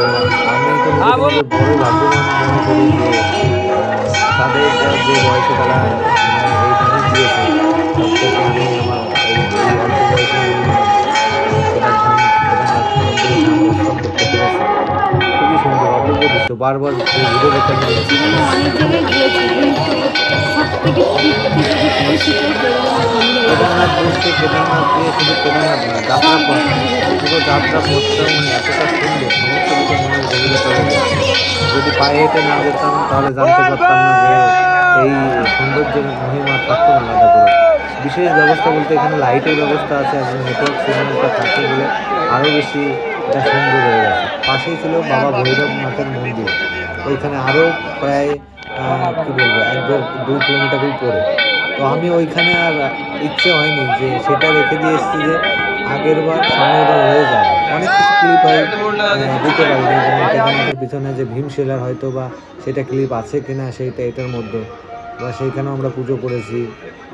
আমি তো নিজেকে বড় ভাগ্যবান মনে করি যে তাদের যে বয়সে তারা এই ধানে দিয়েছে, তার থেকে আমি আমার এই অল্প বয়সে কেদারনাথ মন্দিরে দর্শন করতে পেরেছি। খুবই সুন্দর অপূর্ব দৃশ্য, বারবার ঘুরে দেখতে পেরেছি। অনেক জায়গায় গিয়েছি, কিন্তু সব থেকে তৃপ্তি যদি পেয়েছি তো কেদারনাথ বলতে কেদারনাথ দিয়ে শুধু কেদারনাথ না, যাত্রা পথ, পুরো যাত্রা পথটা মানে এতটা সুন্দর, সমস্ত কিছু মনের গভীরতা হয়ে যাচ্ছে। যদি পায়ে হেঁটে না যেতাম তাহলে জানতে পারতাম না যে এই সৌন্দর্যের মহিমা থাকতো না আলাদা করে। বিশেষ ব্যবস্থা বলতে এখানে লাইটের ব্যবস্থা আছে এবং নেটওয়ার্ক সিগন্যালটা থাকতে গেলে আরও বেশি এটা সুন্দর হয়ে গেছে। পাশেই ছিল বাবা ভৈরবনাথের মন্দির, ওইখানে আরও প্রায় কী বলবো 1-2 কিলোমিটার পরে। তো আমি ওইখানে আর ইচ্ছে হয়নি যে সেটা রেখে দিয়ে এসেছি যে আগের বার সামনের বার হয়ে যাবে। অনেক কিছু ক্লিপ হয় দিতে পারিনি, যেমন কেদারনাথের পিছনে যে ভীমশিলার হয়তো বা সেটা ক্লিপ আছে কিনা সেইটা এটার মধ্যে, বা সেইখানেও আমরা পুজো করেছি।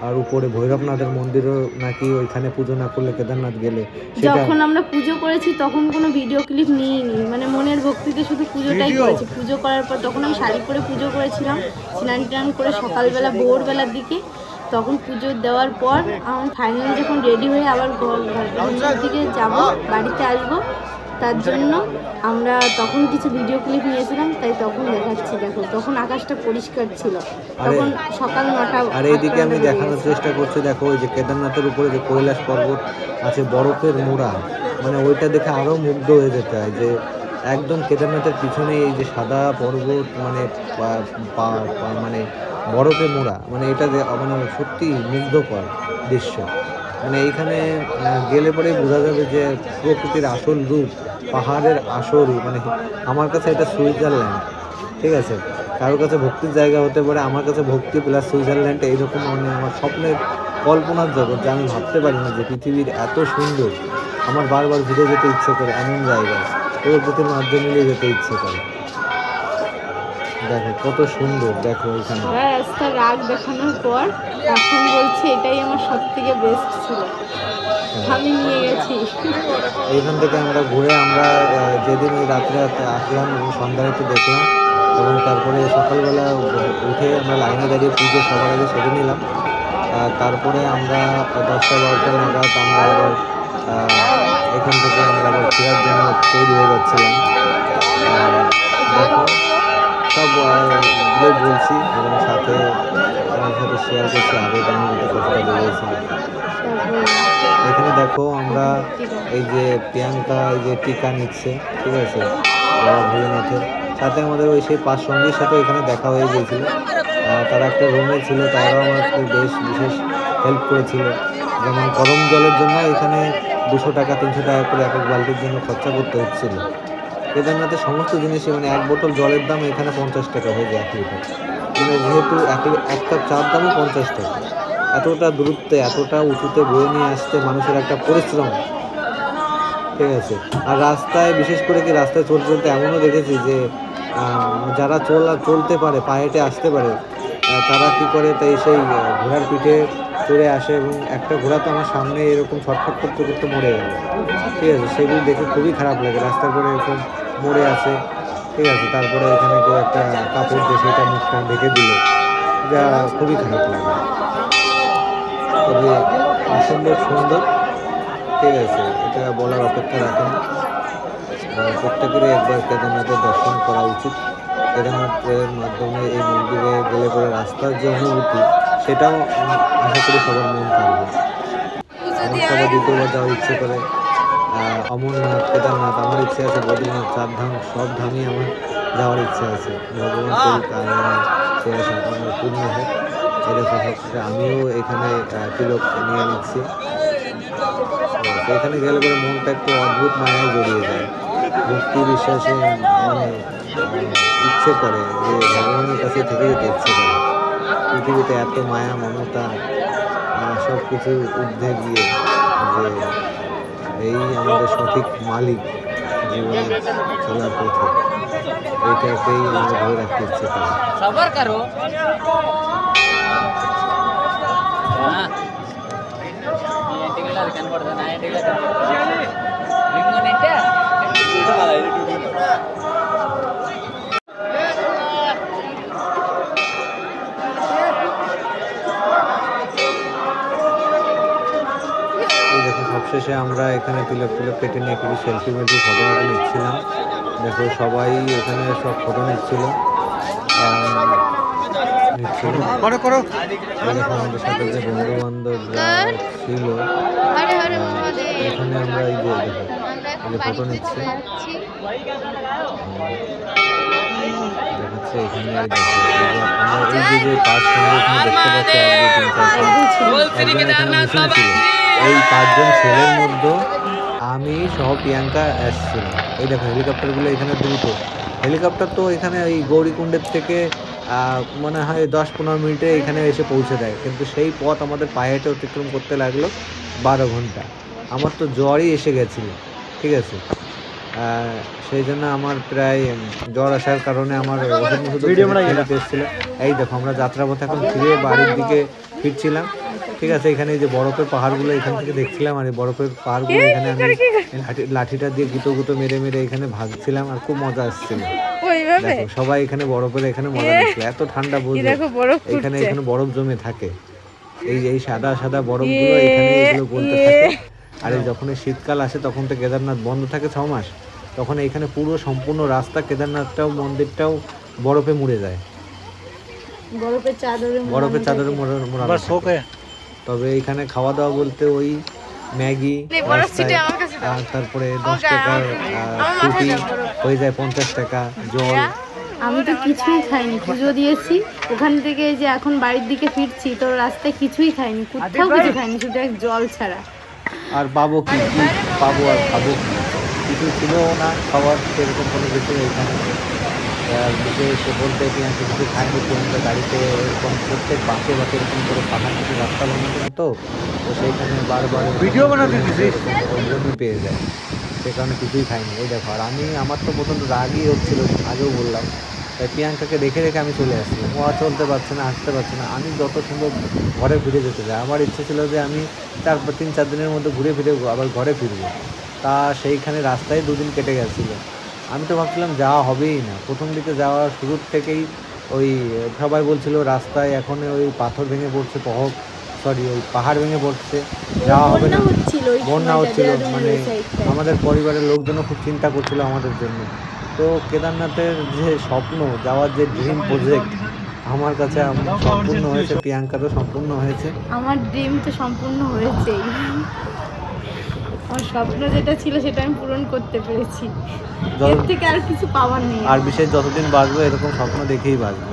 আর উপরে ভৈরবনাথের মন্দিরও নাকি ওইখানে পুজো না করলে কেদারনাথ গেলে যখন আমরা পুজো করেছি তখন কোনো ভিডিও ক্লিপ নিইনি, মানে মনের ভক্তিতে শুধু পুজোটাই করেছি। পুজো করার পর তখন আমি শাড়ি পরে পুজো করেছিলাম, স্নান টান করে সকালবেলা ভোরবেলার দিকে। তখন পুজো দেওয়ার পর আমি ফাইনালি যখন রেডি হয়ে আবার ঘরের দিকে যাব, বাড়িতে আসবো, তার জন্য আমরা তখন কিছু ভিডিও ক্লিপ নিয়েছিলাম, তাই তখন দেখাচ্ছি। দেখো তখন আকাশটা পরিষ্কার ছিল, তখন সকাল 9টা। আর এইদিকে আমি দেখানোর চেষ্টা করছি, দেখো ওই যে কেদারনাথের উপরে যে কৈলাস পর্বত আছে বরফের মোড়া, মানে ওইটা দেখে আরও মুগ্ধ হয়ে যেতে হয় যে একদম কেদারনাথের পিছনে এই যে সাদা পর্বত, মানে মানে বরফে মোড়া, মানে এটা মানে সত্যি মুগ্ধকর দৃশ্য। মানে এইখানে গেলে পরেই বোঝা যাবে যে প্রকৃতির আসল রূপ, পাহাড়ের আসল, মানে আমার কাছে এটা সুইজারল্যান্ড। ঠিক আছে, কারোর কাছে ভক্তির জায়গা হতে পারে, আমার কাছে ভক্তি প্লাস সুইজারল্যান্ড এইরকম মানে আমার স্বপ্নের কল্পনার জগৎ, যে আমি ভাবতে পারি না যে পৃথিবীর এত সুন্দর। আমার বারবার ঘুরে যেতে ইচ্ছে করে এমন জায়গায়, প্রকৃতির মাধ্যমে নিয়ে যেতে ইচ্ছে করে। দেখো কত সুন্দর, দেখো এখানে রাস্তার রাগ দেখানোর পর এখন বলছে এটাই আমার সব থেকে বেস্ট ছিল, আমি নিয়ে গেছি। এইখান থেকে আমরা ঘুরে আমরা যেদিন ওই রাত্রে আসলাম এবং সন্ধ্যাতে দেখলাম, এবং তারপরে সকালবেলা উঠে আমরা লাইনে দাঁড়িয়ে পুজো সবার আগে সেরে নিলাম। তারপরে আমরা 10টা-12টা নাগাদ আমরা আবার এখান থেকে আমরা আবার ফেরার জন্য তৈরি হয়ে যাচ্ছিলাম। দেখো সব বলছি এবং সাথে আমার সাথে শেয়ার করছি আবেগ অনুভূতি কতটা বেড়েছে। এখানে দেখো আমরা এই যে প্রিয়াঙ্কা এই যে টিকা নিচ্ছে, ঠিক আছে, বাবা ভৈরবনাথের সাথে আমাদের ওই সেই 5 সঙ্গীর সাথে এখানে দেখা হয়ে গিয়েছিল। তারা একটা রুমে ছিল, তারাও আমাকে বেশ বিশেষ হেল্প করেছিল। যেমন গরম জলের জন্য এখানে 200 টাকা 300 টাকা করে এক বালতির জন্য খরচা করতে হচ্ছিল। কেদারনাথের সমস্ত জিনিসই মানে 1 বোতল জলের দাম এখানে 50 টাকা হয়ে যায় 1 লিটার, মানে যেহেতু এক কাপ চার দামই 50 টাকা। এতটা দূরত্বে এতটা উঁচুতে বয়ে নিয়ে আসতে মানুষের একটা পরিশ্রম, ঠিক আছে। আর রাস্তায় বিশেষ করে কি রাস্তায় চলতে চলতে এমনও দেখেছি যে যারা চলতে পারে, পায়ে হেঁটে আসতে পারে, তারা কী করে, তাই সেই ঘোড়ার পিঠে চড়ে আসে এবং একটা ঘোড়া তো আমার সামনে এরকম ছটফট করতে করতে মরে গেল। ঠিক আছে, সেগুলো দেখে খুবই খারাপ লাগে। রাস্তার পরে এরকম মরে আছে, ঠিক আছে, তারপরে এখানে কেউ একটা কাপড় দিয়ে সেটা মুখটা ঢেকে দিল, যা খুবই খারাপ লাগে। তবে অসম্ভব সুন্দর, ঠিক আছে, এটা বলার অপেক্ষা রাখে না। প্রত্যেকেরই একবার কেদারনাথের দর্শন করা উচিত। কেদারনাথের মাধ্যমে এই মন্দিরে গেলে পরে রাস্তার যে অনুভূতি, সেটাও আশা করি সবার মন কাড়বে। আমার সবার দ্বিতীয়বার যাওয়ার ইচ্ছে করে অমরনাথ, কেদারনাথ, আমার ইচ্ছে আছে বদ্রীনাথ, 4 ধাম, সব ধামই আমার যাওয়ার ইচ্ছা আছে। ভগবান সে আশা আমার পূর্ণ হোক। এরকম হচ্ছে আমিও এখানে তিলক নিয়ে নিচ্ছি। এখানে গেলে পরে মনটা একটু অদ্ভুত মায়ায় জড়িয়ে যায়। ভক্তি বিশ্বাসে মানে ইচ্ছে করে যে ভগবানের কাছে থেকে যেতে ইচ্ছে করে। পৃথিবীতে এত মায়া, মমতা, সব কিছু ঊর্ধ্বে গিয়ে যে এই আমাদের সঠিক মালিক জীবনে চলার পথে, এইটাকেই আমরা ধরে রাখতে ইচ্ছে করি। দেখো সবশেষে আমরা এখানে তিলক কেটে নিয়ে কিছু সেলফি ফটো নিচ্ছিলাম। দেখো সবাই এখানে সব ফটো নিচ্ছিল। দেখো আমাদের সাথে যে বন্ধু বান্ধবরা ছিল, এখানে আমরা এই যে দেখো ফটো নিচ্ছি, দেখাচ্ছে এখানে। আমরা এই যে 5 সঙ্গে এখানে দেখতে পাচ্ছি, 1, 2, 3, 4, 5 এখানে মিশন ছিল। এই 5 জন ছেলের মধ্যে আমি সহ প্রিয়াঙ্কা আসছিলাম। এই দেখো হেলিকপ্টারগুলো এখানে দ্রুত। হেলিকপ্টার তো এখানে এই গৌরীকুণ্ডের থেকে মনে হয় 10-15 মিনিটে এখানে এসে পৌঁছে দেয়, কিন্তু সেই পথ আমাদের পায়ে হেঁটে অতিক্রম করতে লাগলো 12 ঘন্টা। আমার তো জ্বরই এসে গেছিলো, ঠিক আছে। সেই জন্য আমার প্রায় জ্বর আসার কারণে আমার ওষুধ এসেছিলো। এই দেখো আমরা যাত্রাপথে এখন ফিরে বাড়ির দিকে ফিরছিলাম, ঠিক আছে। এখানে এই যে বরফের পাহাড়গুলো এখান থেকে দেখছিলাম, আর এই বরফের পাহাড়গুলো এখানে আমি লাঠিটা দিয়ে গুঁতো মেরে এখানে ভাগছিলাম, আর খুব মজা আসছিল। দেখো সবাই এখানে বরফের এখানে মজা নিচ্ছিল। এত ঠান্ডা বুঝলো, এখানে বরফ জমে থাকে। এই সাদা সাদা বরফগুলো এখানে এগুলো গলতে থাকে। আর এই যখন শীতকাল আসে তখন তো কেদারনাথ বন্ধ থাকে 6 মাস, তখন এখানে পুরো সম্পূর্ণ রাস্তা কেদারনাথটাও মন্দিরটাও বরফে মুড়ে যায়, বরফের চাদরে মোড়া। তবে এখানে খাওয়া দাওয়া বলতে ওই ম্যাগি, তারপরে 10 টাকার ফুটি হয়ে যায় 50 টাকা, জল। আমি তো কিছুই খাইনি, পুজো দিয়েছি ওখান থেকে, যে এখন বাড়ির দিকে ফিরছি তো রাস্তায় কিছুই খাইনি, কোথাও কিছু খাইনি, শুধু এক জল ছাড়া। আর পাবো কি পাবো, আর খাবো কিছু ছিল না খাওয়ার সেরকম কোনো কিছু এখানে। বিশেষ বলতে কিছু খাইনি, আমরা গাড়িতে এরকম প্রত্যেক বাঁকে এরকম করে পাহাড় থেকে রাস্তা বানাতে হতো, তো সেইখানে বারবার ভিডিও বানাতে পেয়ে যায়, সে কারণে কিছুই খাইনি। এই দেখো, আর আমার তো প্রচণ্ড রাগই হচ্ছিল, আগেও বললাম। তাই প্রিয়াঙ্কাকে দেখে আমি চলে আসছি। ও চলতে পারছে না, হাঁটতে পারছে না, আমি যত সম্ভব ঘরে ফিরে যেতে চাই। আমার ইচ্ছে ছিল যে আমি 3-4 দিনের মধ্যে ঘুরে ফিরে আবার ঘরে ফিরবো। তা সেইখানে রাস্তায় 2 দিন কেটে গেছিলো। আমি তো ভাবছিলাম যাওয়া হবেই না। প্রথম দিকে যাওয়ার শুরুর থেকেই ওই সবাই বলছিল রাস্তায় এখন ওই পাথর ভেঙে পড়ছে, ওই পাহাড় ভেঙে পড়ছে, যাওয়া হবে না, বন্যা হচ্ছিল। মানে আমাদের পরিবারের লোকজনও খুব চিন্তা করছিল আমাদের জন্য। তো কেদারনাথের যে স্বপ্ন, যাওয়ার যে ড্রিম প্রজেক্ট, আমার কাছে সম্পূর্ণ হয়েছে, প্রিয়াঙ্কারও সম্পূর্ণ হয়েছে। আমার ড্রিম তো সম্পূর্ণ হয়েছেই, আমার স্বপ্ন যেটা ছিল সেটা আমি পূরণ করতে পেরেছি, এর থেকে আর কিছু পাওয়ার নেই। আর বিশেষ যতদিন বাঁচবো এরকম স্বপ্ন দেখেই বাঁচবো।